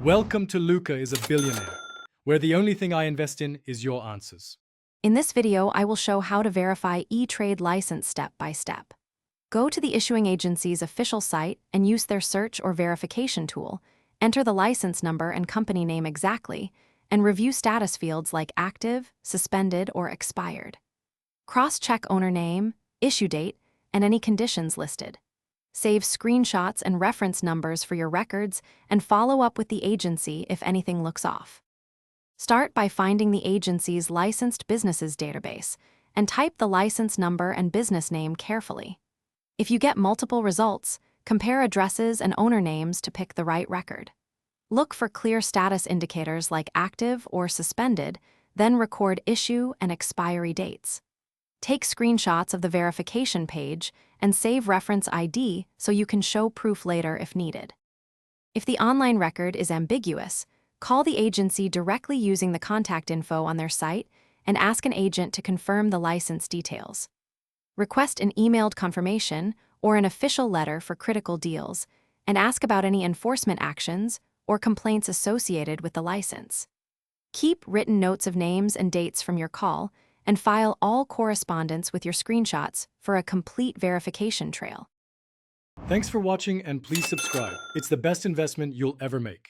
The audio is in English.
Welcome to Luca is a Billionaire, where the only thing I invest in is your answers. In this video, I will show how to verify e-trade license step by step. Go to the issuing agency's official site and use their search or verification tool, enter the license number and company name exactly, and review status fields like active, suspended, or expired. Cross-check owner name, issue date, and any conditions listed. Save screenshots and reference numbers for your records and follow up with the agency if anything looks off. Start by finding the agency's licensed businesses database and type the license number and business name carefully. If you get multiple results, compare addresses and owner names to pick the right record. Look for clear status indicators like active or suspended, then record issue and expiry dates. Take screenshots of the verification page and save reference ID so you can show proof later if needed. If the online record is ambiguous, call the agency directly using the contact info on their site and ask an agent to confirm the license details. Request an emailed confirmation or an official letter for critical deals, and ask about any enforcement actions or complaints associated with the license. Keep written notes of names and dates from your call, and file all correspondence with your screenshots for a complete verification trail. Thanks for watching, and please subscribe. It's the best investment you'll ever make.